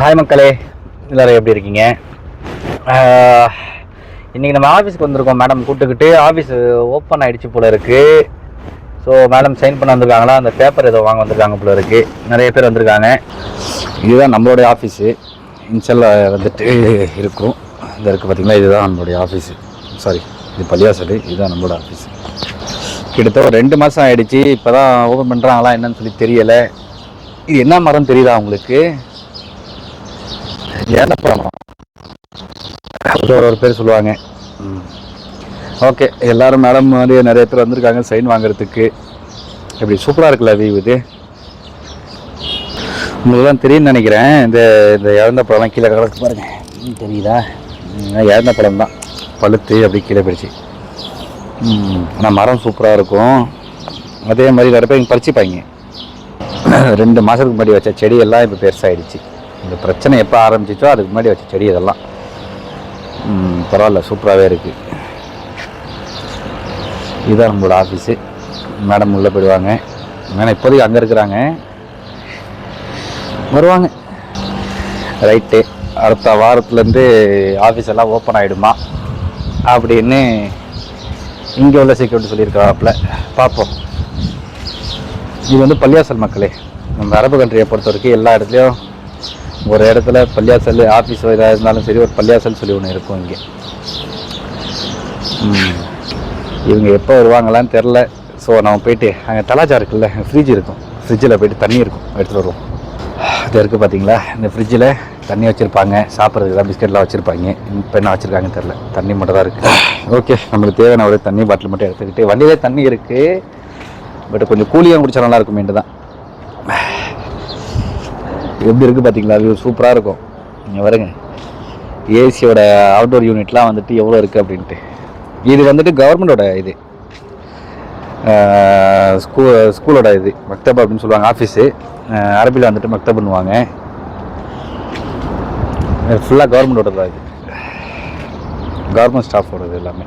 Hi மக்களே, எல்லோரும் எப்படி இருக்கீங்க? இன்றைக்கி நம்ம ஆஃபீஸ்க்கு வந்திருக்கோம். மேடம் கூப்பிட்டுக்கிட்டு ஆஃபீஸ் ஓப்பன் ஆகிடுச்சு போல இருக்குது. ஸோ மேடம் சைன் பண்ண வந்திருக்காங்களா, அந்த பேப்பர் ஏதோ வாங்க வந்திருக்காங்க போல இருக்குது. நிறைய பேர் வந்திருக்காங்க. இதுதான் நம்மளுடைய ஆஃபீஸு. இன்ஷல்ல வந்துட்டு இருக்கும். இந்த இருக்குது பார்த்திங்களா, இதுதான் நம்மளுடைய ஆஃபீஸு. சாரி, இது பள்ளியாசல். இதுதான் நம்மளோட ஆஃபீஸு. கிட்டத்தட்ட ஒரு 2 மாதம் ஆகிடுச்சு. இப்போ தான் ஓப்பன் பண்ணுறாங்களா என்னன்னு சொல்லி தெரியலை. இது என்ன மரம் தெரியுதா உங்களுக்கு? ஏலப்பழம். ஒரு பேர் சொல்லுவாங்க. ஓகே, எல்லோரும் மேடம் மாதிரி நிறைய பேர் வந்திருக்காங்க சைன் வாங்குறதுக்கு. எப்படி சூப்பராக இருக்குல்ல வியூ இது. உங்களுக்கு தான் தெரியும்னு நினைக்கிறேன். இந்த இழந்த பழம்லாம் கீழே கிடக்கு பாருங்க, தெரியுதா? இழந்த பழம் தான் பழுத்து அப்படி கீழே போயிடுச்சு. ஆனால் மரம் சூப்பராக இருக்கும். அதே மாதிரி நிறைய பேர் பறிச்சுப்பாங்க. 2 மாதத்துக்கு முன்னாடி வச்ச செடியெல்லாம் இப்போ பெருசாகிடுச்சு. இந்த பிரச்சனை எப்போ ஆரம்பிச்சிச்சோ அதுக்கு முன்னாடி வச்ச செடி இதெல்லாம். பரவாயில்ல, சூப்பராகவே இருக்குது. இதுதான் நம்மளோட ஆஃபீஸு. மேடம் உள்ளே போயிடுவாங்க. ஏன்னா இப்போதைக்கு அங்கே இருக்கிறாங்க, வருவாங்க. ரைட்டு, அடுத்த வாரத்துலேருந்து ஆஃபீஸ் எல்லாம் ஓப்பன் ஆகிடுமா அப்படின்னு இங்கே உள்ள செக்யூரிட்டி சொல்லியிருக்கிறாப்புல. பார்ப்போம். இது வந்து பள்ளியாசல் மக்களே. நம்ம அரபு கண்ட்ரியை பொறுத்த வரைக்கும் எல்லா இடத்துலையும் ஒரு இடத்துல பள்ளியாசல் ஆஃபீஸ் இதாக இருந்தாலும் சரி, ஒரு பள்ளியாசல் சொல்லி ஒன்று இருக்கும் இங்கே. இவங்க எப்போ வருவாங்களான்னு தெரில. ஸோ நம்ம போயிட்டு அங்கே தலாஜா இருக்குல்ல, ஃப்ரிட்ஜ் இருக்கும். ஃப்ரிட்ஜில் போய்ட்டு தண்ணி இருக்கும், எடுத்துகிட்டு வருவோம். அது இருக்குது பார்த்தீங்களா, இந்த ஃப்ரிட்ஜில் தண்ணி வச்சுருப்பாங்க. சாப்பிட்றதுக்கு தான் பிஸ்கெட்லாம் வச்சுருப்பாங்க. இப்போ என்ன வச்சுருக்காங்கன்னு தெரில. தண்ணி மட்டும் தான் இருக்குது. ஓகே, நம்மளுக்கு தேவையான ஒரு தண்ணி பாட்டில் மட்டும் எடுத்துக்கிட்டு, வண்டியிலே தண்ணி இருக்குது. பட் கொஞ்சம் கூலியாக குடிச்சா நல்லா இருக்குமேட்டு தான். எப்படி இருக்குது பார்த்தீங்களா, வியூ சூப்பராக இருக்கும். நீங்கள் வருங்க, ஏசியோட அவுட்டோர் யூனிட்லாம் வந்துட்டு எவ்வளோ இருக்குது அப்படின்ட்டு. இது வந்துட்டு கவர்மெண்டோட இது, ஸ்கூலோட இது மக்தப் அப்படின்னு சொல்லுவாங்க. ஆஃபீஸு அரபியில் வந்துட்டு மக்தப் பண்ணுவாங்க. ஃபுல்லாக கவர்மெண்டோட தான் இது, கவர்மெண்ட் ஸ்டாஃபோடது எல்லாமே.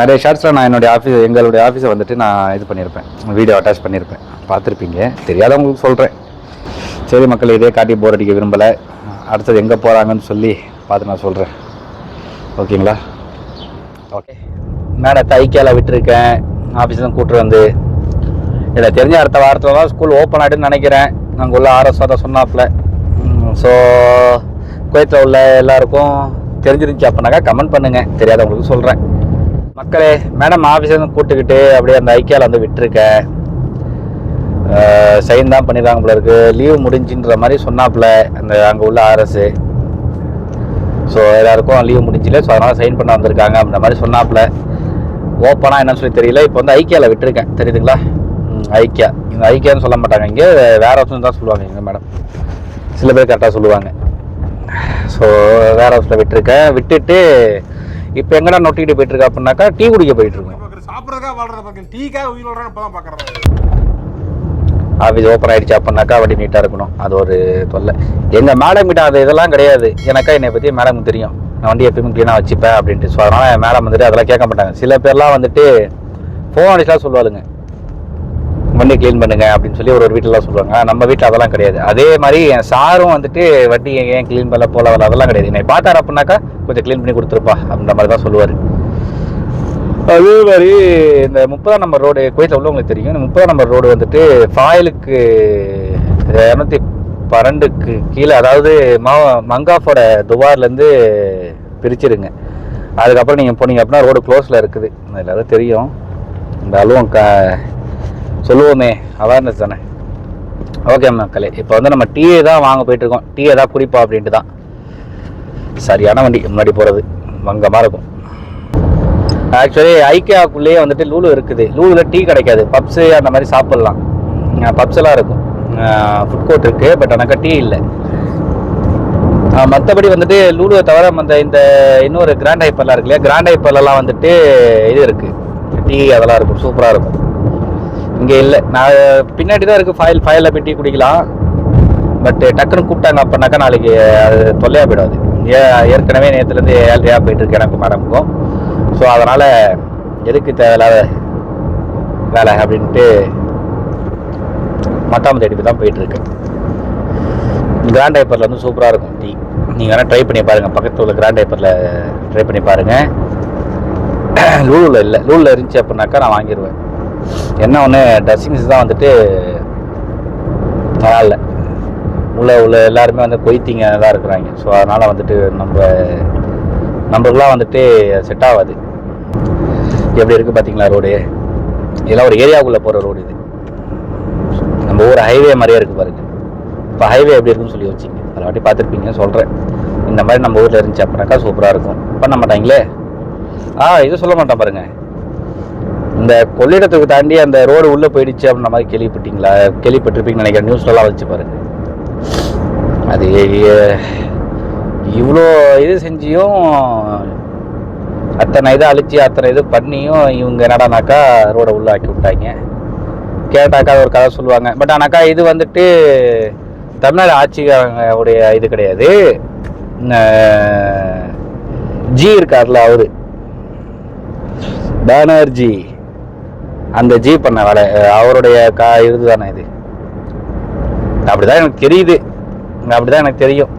நிறைய ஷார்ட்ஸில் நான் எங்களுடைய ஆஃபீஸை வந்துட்டு நான் இது பண்ணியிருப்பேன், வீடியோ அட்டாச் பண்ணியிருப்பேன், பார்த்துருப்பீங்க. தெரியாதவங்களுக்கு சொல்கிறேன். சரி மக்கள், இதே காட்டி போர் அடிக்க விரும்பலை. அடுத்தது எங்கே போகிறாங்கன்னு சொல்லி பார்த்து நான் சொல்கிறேன். ஓகேங்களா? ஓகே, மேடத்தை ஐக்கியாவில் விட்டுருக்கேன். ஆஃபீஸ் தான் கூப்பிட்டு வந்து இதை தெரிஞ்ச அடுத்த வாரத்தில் தான் ஸ்கூல் ஓப்பன் ஆகிடுன்னு நினைக்கிறேன். நாங்கள் உள்ள ஆர்எஸ்ஆர் தான் சொன்னாப்புல. ஸோ குவைத்தில் உள்ள எல்லாருக்கும் தெரிஞ்சிருந்துச்சு அப்படின்னாக்கா கமெண்ட் பண்ணுங்கள், தெரியாதவங்களுக்கு சொல்கிறேன். மக்களே, மேடம் ஆஃபீஸை கூப்பிட்டுக்கிட்டு அப்படியே அந்த ஐக்கியாவில் வந்து விட்டுருக்கேன். சைன் தான் பண்ணிடுறாங்க போல இருக்குது. லீவ் முடிஞ்சுன்ற மாதிரி சொன்னாப்புல அந்த அங்கே உள்ள ஆர்எஸ். ஸோ எல்லாருக்கும் லீவ் முடிஞ்சில்லை, ஸோ அதனால் சைன் பண்ண வந்திருக்காங்க அப்படின்ற மாதிரி சொன்னாப்புல. ஓப்பனாக என்னன்னு சொல்லி தெரியல. இப்போ வந்து ஐக்கியாவில் விட்டுருக்கேன், தெரியுதுங்களா? ஐக்கியா, இந்த ஐக்கியான்னு சொல்ல மாட்டாங்க இங்கே, வேறு ஆப்ஷன் தான் சொல்லுவாங்க இங்கே மேடம். சில பேர் கரெக்டாக சொல்லுவாங்க. ஸோ வேறு ஆப்ஷனில் விட்டுருக்கேன். விட்டுட்டு இப்போ எங்கடா நொட்டிக்கிட்டு போயிட்டுருக்கா அப்படின்னாக்கா டீ குடிக்க போயிட்டுருக்கோம். ஆஃபீஸ் ஓப்பன் ஆகிடுச்சு அப்படின்னாக்கா வண்டி நீட்டாக இருக்கணும், அது ஒரு தொல்லை. எங்கள் மேடம் கிட்ட அது இதெல்லாம் கிடையாது. எனக்கா என்னை பற்றி மேடமுக்கு தெரியும், நான் வண்டி எப்பயுமே க்ளீனாக வச்சுப்பேன் அப்படின்ட்டு. ஸோ அதனால் மேடம் வந்துட்டு அதெல்லாம் கேட்க மாட்டாங்க. சில பேர்லாம் வந்துட்டு ஃபோன் அடிச்சுலாம் சொல்லுவாளுங்க, வண்டி க்ளீன் பண்ணுங்க அப்படின்னு சொல்லி ஒரு வீட்டிலலாம் சொல்லுவாங்க. நம்ம வீட்டில் அதெல்லாம் கிடையாது. அதே மாதிரி என் சாரும் வந்துட்டு வண்டி ஏன் க்ளீன் பண்ணல போல வரல அதெல்லாம் கிடையாது. என்னை பார்த்தார் அப்படின்னாக்கா கொஞ்சம் க்ளீன் பண்ணி கொடுத்துருப்பா அப்படின்ற மாதிரி தான் சொல்லுவார். அதே மாதிரி இந்த 30ஆம் நம்பர் ரோடு குவைத்தில் உள்ளவங்களுக்கு தெரியும். இந்த 30ஆம் நம்பர் ரோடு வந்துட்டு ஃபாயிலுக்கு 212க்கு கீழே, அதாவது மங்காஃபோட துபார்லேருந்து பிரிச்சிருங்க. அதுக்கப்புறம் நீங்கள் போனீங்க அப்படின்னா ரோடு க்ளோஸில் இருக்குது. எல்லாரும் தெரியும், இந்த அலுவம் சொல்லுவோமே, அவேர்னஸ் தானே. ஓகே மக்களே, இப்போ வந்து நம்ம டீயை தான் வாங்க போயிட்டுருக்கோம். டீயை தான் குடிப்போம் அப்படின்ட்டு தான். சரியான வண்டி முன்னாடி போகிறது வங்கமாக இருக்கும். ஆக்சுவலி ஐக்கியாவுக்குள்ளேயே வந்துட்டு லூலு இருக்குது. லூலில் டீ கிடைக்காது, பப்ஸு அந்த மாதிரி சாப்பிட்லாம். பப்ஸ்லாம் இருக்கும், ஃபுட் கோர்ட் இருக்குது. பட் எனக்கு டீ இல்லை. மற்றபடி வந்துட்டு லூலுவை தவிர இந்த இன்னொரு கிராண்ட் ஹைப்பர்லாம் இருக்கு இல்லையா, கிராண்ட் ஹைப்பர்லாம் வந்துட்டு இது இருக்குது, டீ அதெல்லாம் இருக்கும், சூப்பராக இருக்கும். இங்கே இல்லை. நான் பின்னாடி தான் இருக்குது ஃபைலில் போய் டீ குடிக்கலாம். பட் டக்குன்னு கூப்பிட்டாங்க அப்படின்னாக்கா நாளைக்கு அது தொல்லையாக போயிடாது. ஏற்கனவே நேற்றுலேருந்து 7 போயிட்டுருக்கு எனக்கு மேடமுக்கும். ஸோ அதனால் எதுக்கு தேவையில்லாத வேலை அப்படின்ட்டு மட்டாம தேடி தான் போயிட்டுருக்கு. கிராண்ட் ஹைப்பரில் வந்து சூப்பராக இருக்கும் டீ. நீங்கள் வேணால் ட்ரை பண்ணி பாருங்கள், பக்கத்தில் உள்ள கிராண்ட் ஹைப்பரில் ட்ரை பண்ணி பாருங்கள். லூலில் இல்லை, லூலில் இருந்துச்சு அப்படின்னாக்கா நான் வாங்கிடுவேன். என்ன ஒன்று ட்ரெஸ்ஸிங்ஸ் தான் வந்துட்டு நல்லா இல்லை. உள்ள எல்லாருமே வந்து கொய்த்திங்க தான் இருக்கிறாங்க. ஸோ அதனால் வந்துட்டு நம்மளுக்குலாம் வந்துட்டு செட் ஆகாது. எப்படி இருக்குது பார்த்தீங்களா ரோடு? இதெல்லாம் ஒரு ஏரியாவுக்குள்ளே போகிற ரோடு. இது நம்ம ஊர் ஹைவே மாதிரியே இருக்குது பாருங்க. இப்போ ஹைவே எப்படி இருக்குன்னு சொல்லி வச்சிங்க, அதை வாட்டி பார்த்துருப்பீங்க. சொல்கிறேன், இந்த மாதிரி நம்ம ஊரில் இருந்துச்சு அப்படின்னாக்கா சூப்பராக இருக்கும். பண்ண மாட்டாங்களே. இது சொல்ல மாட்டேன் பாருங்க. இந்த கொள்ளிடத்துக்கு தாண்டி அந்த ரோடு உள்ளே போயிடுச்சு அப்படின்ற மாதிரி கேள்விப்பட்டிருப்பீங்கன்னு நினைக்கிறேன். நியூஸ்லலாம் வச்சு பாருங்க. அது இவ்வளோ இது செஞ்சியும், அத்தனை இதை அழிச்சு அத்தனை இது பண்ணியும் இவங்க என்னடானாக்கா ரோடை உள்ளே ஆக்கி விட்டாங்க. கேட்டாக்கா ஒரு கதை சொல்லுவாங்க. பட் ஆனாக்கா இது வந்துட்டு தமிழ்நாடு ஆட்சிக்காரங்களுடைய இது கிடையாது. ஜி இருக்கார்ல, அவரு பானர்ஜி, அந்த ஜி பண்ண வேலை அவருடைய இது தானே இது. அப்படிதான் எனக்கு தெரியுது, அப்படிதான் எனக்கு தெரியும்.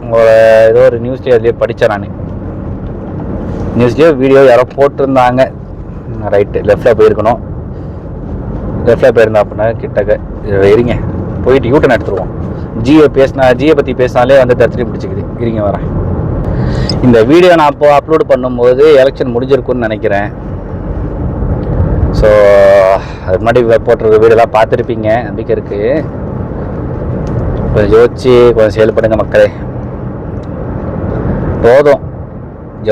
ஏதோ ஒரு நியூஸ்லேயே அதுலேயே படித்தேன் நான். நியூஸ்லேயோ வீடியோ யாரோ போட்டிருந்தாங்க. ரைட்டு லெஃப்டில் போயிருக்கணும். லெஃப்டில் போயிருந்தா அப்படின்னா கிட்டக்க இருங்க, போயிட்டு யூட்டன் எடுத்துருவோம். ஜியை பற்றி பேசினாலே வந்து தத்திரி பிடிச்சிக்குது. இருங்க வரேன். இந்த வீடியோ நான் அப்போ அப்லோடு பண்ணும்போது எலெக்ஷன் முடிஞ்சிருக்குன்னு நினைக்கிறேன். ஸோ அது முன்னாடி போட்டிருக்க வீடியோலாம் பார்த்துருப்பீங்க, நம்பிக்கை இருக்குது. கொஞ்சம் யோசிச்சு கொஞ்சம் செயல்படுங்க மக்களே. போதும்,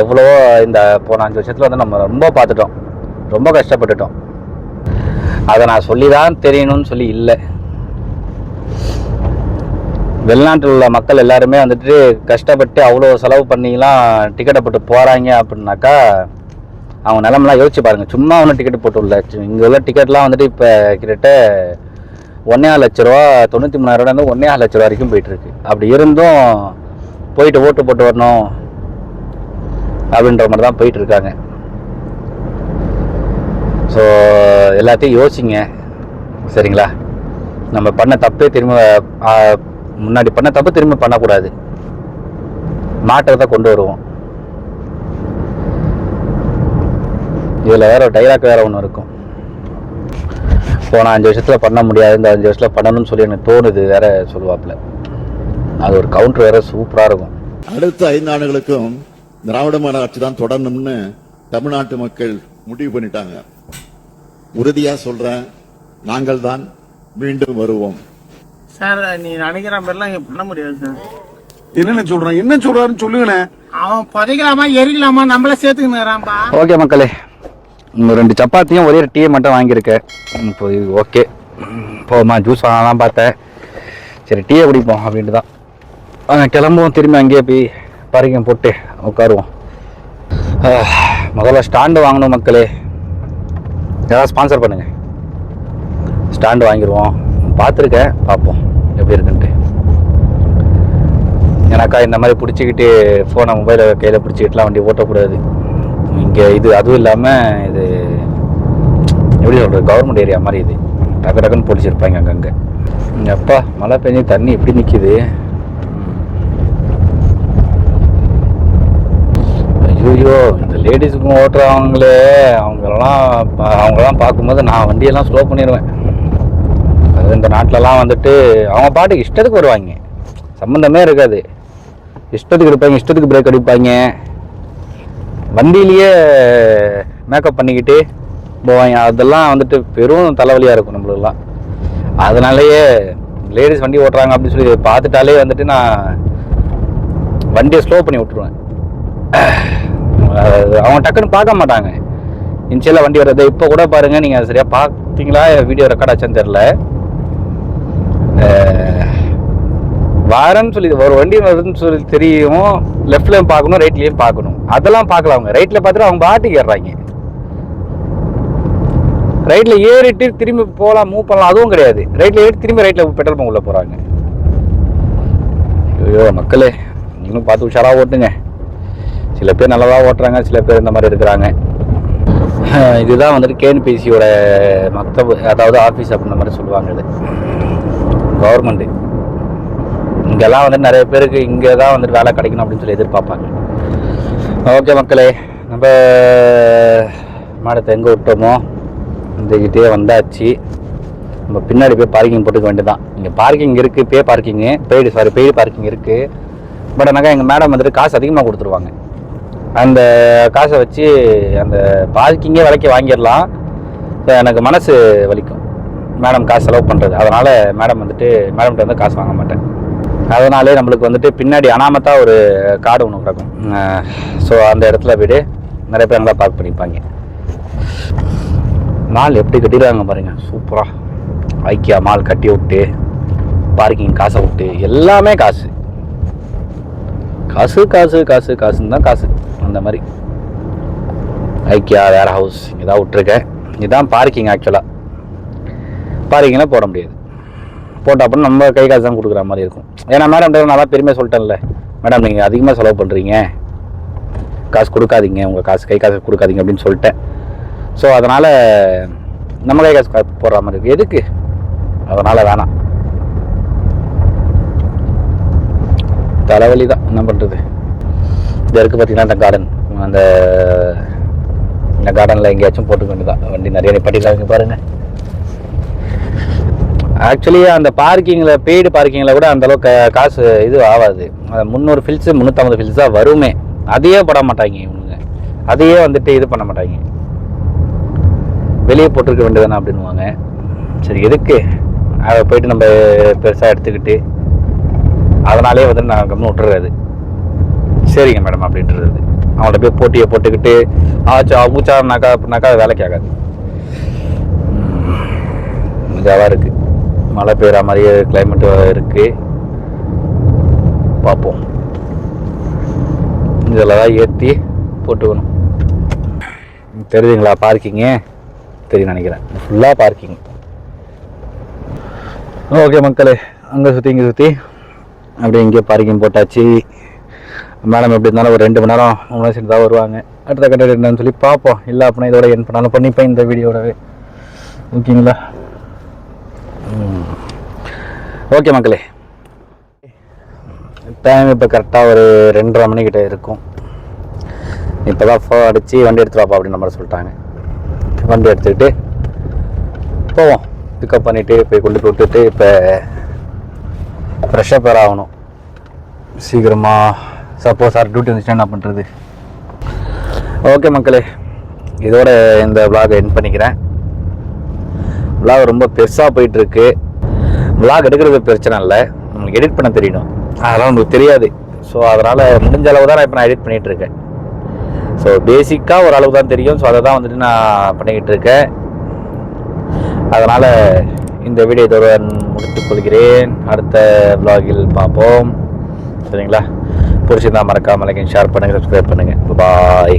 எவ்வளோ இந்த போன 5 வருஷத்தில் வந்து நம்ம ரொம்ப பார்த்துட்டோம், ரொம்ப கஷ்டப்பட்டுட்டோம். அதை நான் சொல்லி தான் தெரியணும்னு சொல்லி இல்லை. வெளிநாட்டில் உள்ள மக்கள் எல்லாருமே வந்துட்டு கஷ்டப்பட்டு அவ்வளோ செலவு பண்ணிலாம் டிக்கெட்டை போட்டு போகிறாங்க அப்படின்னாக்கா அவங்க நிலமெல்லாம் யோசிச்சு பாருங்கள். சும்மா ஒன்றும் டிக்கெட் போட்டு உள்ள இங்கே உள்ள டிக்கெட்லாம் வந்துட்டு இப்போ கிட்டத்தட்ட 1,5 லட்ச ரூபா, 93,000 1,5 லட்ச ரூபா வரைக்கும் போயிட்டுருக்கு. அப்படி இருந்தும் போயிட்டு ஓட்டு போட்டு வரணும் அப்படின்ற மாதிரி தான் போயிட்டுருக்காங்க. ஸோ எல்லாத்தையும் யோசிங்க, சரிங்களா? நம்ம பண்ண தப்பே திரும்ப, முன்னாடி பண்ண தப்பு திரும்ப பண்ணக்கூடாது. மாற்றத்தை கொண்டு வருவோம். இதில் வேற டைலாக் வேற ஒன்று இருக்கும். போன 5 வருஷத்தில் பண்ண முடியாது, இந்த 5 வருஷத்தில் பண்ணணும்னு சொல்லி எனக்கு தோணுது வேற சொல்லுவாப்புல. அது ஒரு கவுண்டர் வேற சூப்பராக இருக்கும். அடுத்த 5 ஆண்டுகளுக்கும் திராவிட மாடல் ஆட்சி தான் தொடரணும்னு தமிழ்நாட்டு மக்கள் முடிவு பண்ணிட்டாங்க. உறுதியா சொல்றேன், நாங்கள் தான் மீண்டும் வருவோம். சார், நீ நினைக்கிற மாதிரிலாம் இங்க பண்ண முடியாது சார். என்ன சொல்றான், என்ன சொல்றாருன்னு சொல்லுங்கண்ணே. அவன் புதைக்கலாமா எரிக்கலாமா நம்மள சேர்த்துக்கிறான்பா. ஓகே மக்களே, 2 சப்பாத்தியும் ஒரே டீயை மட்டும் வாங்கியிருக்கேன். இப்போ இது ஓகே போமா. ஜூஸ் வாங்கலாம் பார்த்தேன், சரி டீயை குடிப்போம் அப்படின்ட்டு தான் கிளம்புவோம். திரும்பி அங்கேயே போய் பறிக்கம் போட்டு உட்காருவோம். முதல்ல ஸ்டாண்டு வாங்கணும் மக்களே. ஏதாவது ஸ்பான்சர் பண்ணுங்கள், ஸ்டாண்டு வாங்கிடுவோம். பார்த்துருக்கேன், பார்ப்போம் எப்படி இருக்குன்ட்டு. எனக்கா இந்த மாதிரி பிடிச்சிக்கிட்டு ஃபோனை மொபைலை கையில் பிடிச்சிக்கிட்டுலாம் வண்டி ஓட்டக்கூடாது. இங்கே இது அதுவும் இல்லாமல் இது எப்படி சொல்கிறது, கவர்மெண்ட் ஏரியா மாதிரி. இது டக்கு டக்குன்னு பிடிச்சிருப்பாங்க அங்கங்கே. அப்பா மழை பெஞ்சு தண்ணி எப்படி நிற்கிது. ஐயோ, இந்த லேடிஸுக்கும் ஓட்டுறவங்களே அவங்களெல்லாம் பார்க்கும்போது நான் வண்டியெல்லாம் ஸ்லோ பண்ணிடுவேன். அது இந்த நாட்டிலலாம் வந்துட்டு அவங்க பாட்டுக்கு இஷ்டத்துக்கு வருவாங்க, சம்மந்தமே இருக்காது. இஷ்டத்துக்கு இருப்பாங்க, இஷ்டத்துக்கு பிரேக் அடிப்பாங்க, வண்டியிலேயே மேக்கப் பண்ணிக்கிட்டு போவாங்க. அதெல்லாம் வந்துட்டு பெரும் தலைவலியாக இருக்கும் நம்மளுக்கெல்லாம். அதனாலேயே லேடிஸ் வண்டி ஓட்டுறாங்க அப்படின்னு சொல்லி பார்த்துட்டாலே வந்துட்டு நான் வண்டியை ஸ்லோ பண்ணி விட்டுருவேன். அவங்க டக்குன்னு பார்க்க மாட்டாங்க இன்ஷியலாக வண்டி வர்றது. இப்போ கூட பாருங்கள், நீங்கள் அது சரியாக பார்த்தீங்களா, வீடியோ ரெக்கார்ட் ஆச்சான்னு தெரில. வாரன்னு சொல்லி ஒரு வண்டி வருதுன்னு சொல்லி தெரியும், லெஃப்ட்லேயும் பார்க்கணும் ரைட்லேயும் பார்க்கணும். அதெல்லாம் பார்க்கல. அவங்க ரைட்டில் பார்த்துட்டு அவங்க பாட்டுக்கு ஏறுறாங்க. ரைட்டில் ஏறிட்டு திரும்பி போகலாம், மூவ் பண்ணலாம், அதுவும் கிடையாது. ரைட்டில் ஏறி திரும்பி ரைட்டில் பெட்ரோல் பங்க் உள்ள போகிறாங்க. ஐயோ மக்களே, நீங்களும் பார்த்து உஷாராக ஓட்டுங்க. சில பேர் நல்லதாக ஓட்டுறாங்க, சில பேர் இந்த மாதிரி இருக்கிறாங்க. இதுதான் வந்துட்டு கேஎன்பிசியோட மக்தப், அதாவது ஆஃபீஸ் அப்படின்ற மாதிரி சொல்லுவாங்க. இது கவர்மெண்ட்டு இங்கெல்லாம் வந்துட்டு நிறைய பேருக்கு இங்கே தான் வந்துட்டு வேலை கிடைக்கணும் அப்படின்னு சொல்லி எதிர்பார்ப்பாங்க. ஓகே மக்களே, நம்ம மாடத்தை எங்கே விட்டோமோ இந்தக்கிட்டே வந்தாச்சு. நம்ம பின்னாடி போய் பார்க்கிங் போட்டுக்க வேண்டியதான். இங்கே பார்க்கிங் இருக்குது, பெய்டு பார்க்கிங் இருக்குது. பட் ஆனாக்கா எங்கள் மேடம் வந்துட்டு காசு அதிகமாக கொடுத்துருவாங்க. அந்த காசை வச்சு அந்த பார்க்கிங்கே விலைக்கு வாங்கிடலாம். எனக்கு மனசு வலிக்கும் மேடம் காசு செலவு பண்ணுறது. அதனால் மேடம்கிட்ட வந்து காசு வாங்க மாட்டேன். அதனாலே நம்மளுக்கு வந்துட்டு பின்னாடி அனாமத்தாக ஒரு கார்டு ஒன்று கிடக்கும். ஸோ அந்த இடத்துல போய்ட்டு நிறைய பேர் நல்லா பார்க் பண்ணிப்பாங்க. மால் எப்படி கட்டிடுறாங்க பாருங்கள், சூப்பராக. ஐக்கியா மால் கட்டி விட்டு பார்க்கிங் காசை விட்டு எல்லாமே காசு காசு காசு காசு காசுன்னு தான் காசு. அந்த மாதிரி ஐக்கியா வேர் ஹவுஸ் இங்கே தான் விட்டுருக்கேன். இதுதான் பார்க்கிங். ஆக்சுவலாக பார்க்கிங்கில் போட முடியாது. போட்டால் அப்புறம் நம்ம கை காசு தான் கொடுக்குற மாதிரி இருக்கும். ஏன்னா மேடம் நான் தான் பெருமையாக சொல்லிட்டேன்ல, மேடம் நீங்கள் அதிகமாக செலவு பண்ணுறீங்க, காசு கொடுக்காதீங்க, உங்கள் காசு கை காசு கொடுக்காதீங்க அப்படின்னு சொல்லிட்டேன். ஸோ அதனால் நம்ம கை காசு போடுற மாதிரி இருக்குது. எதுக்கு? அதனால் வேணாம். தலைவலி தான், என்ன பண்ணுறது. இது இருக்குது பார்த்தீங்கன்னா இந்த கார்டன். இந்த கார்டனில் எங்கேயாச்சும் போட்டுக்க வேண்டியதான். வண்டி நிறைய நிப்பாட்டிருக்காங்க பாருங்கள். ஆக்சுவலி அந்த பார்க்கிங்கில் பெய்டு பார்க்கிங்கில் கூட அந்தளவுக்கு காசு இது ஆகாது. 300 ஃபில்ஸு 350 ஃபில்ஸ் தான் வருமே. அதையே போட மாட்டாங்க இவனுங்க. அதையே வந்துட்டு இது பண்ண மாட்டாங்க. வெளியே போட்டிருக்க வேண்டியதானே அப்படின்வாங்க. சரி எதுக்கு அதை போயிட்டு நம்ம பெருசாக எடுத்துக்கிட்டு, அதனாலே வந்து நான் கம்மி விட்டுறது. சரிங்க மேடம் அப்படின்றது. அவங்கள்ட்ட போய் போட்டியை போட்டுக்கிட்டு மூச்சாருனாக்கா அப்படின்னாக்கா அது வேலைக்கு ஆகாது. இதாவாக இருக்குது. மழை பெய்கிற மாதிரியே கிளைமேட்டு இருக்குது. பார்ப்போம். இதில் தான் ஏற்றி போட்டுக்கணும். தெரியுதுங்களா பார்க்கிங்கு? தெரியும் நினைக்கிறேன். ஃபுல்லாக பார்க்கிங். ஓகே மக்களே, அங்கே சுற்றி இங்கே சுற்றி அப்படியே இங்கே பார்க்கிங் போட்டாச்சு. மேடம் எப்படி இருந்தாலும் ஒரு 2 மணி நேரம் 3 மணி நேரம் தான் வருவாங்க. அடுத்த கட்ட என்னன்னு சொல்லி பார்ப்போம். இல்லை அப்படின்னா இதோட என் பண்ணாலும் பண்ணிப்பேன் இந்த வீடியோடவே. ஓகேங்களா? ஓகே மக்களே, டைம் இப்போ கரெக்டாக ஒரு 2:30 மணிக்கிட்ட இருக்கும். இப்போ தான் ஃபோன் அடித்து வண்டி எடுத்துகிட்டு வாப்பா அப்படின்னு நம்பர் சொல்லிட்டாங்க. வண்டி எடுத்துக்கிட்டு போவோம். பிக்கப் பண்ணிவிட்டு போய் கொண்டு போய் விட்டுட்டு இப்போ ஃப்ரெஷ்ஷாக பேர் ஆகணும் சீக்கிரமாக. சப்போஸ் ஆர் டியூட்டி வந்துச்சுன்னா என்ன பண்ணுறது. ஓகே மக்களே, இதோட இந்த விலாகை எண்ட் பண்ணிக்கிறேன். விலாக் ரொம்ப பெருசாக போயிட்டுருக்கு. விலாக் எடுக்கிறது பிரச்சனை இல்லை, உங்களுக்கு எடிட் பண்ண தெரியணும். அதெல்லாம் உங்களுக்கு தெரியாது. ஸோ அதனால் முடிஞ்ச அளவு தான் நான் எடிட் பண்ணிகிட்ருக்கேன். ஸோ பேசிக்காக ஒரு அளவு தான் தெரியும். ஸோ அதை தான் வந்துட்டு நான் பண்ணிக்கிட்டு இருக்கேன். அதனால் இந்த வீடியோ இதோட முடித்துக் கொள்கிறேன். அடுத்த விலாகில் பார்ப்போம். சரிங்களா? பிடிச்சிருந்தா மறக்காம லைக் ஷேர் பண்ணுங்கள், சப்ஸ்கிரைப் பண்ணுங்கள். பாய்.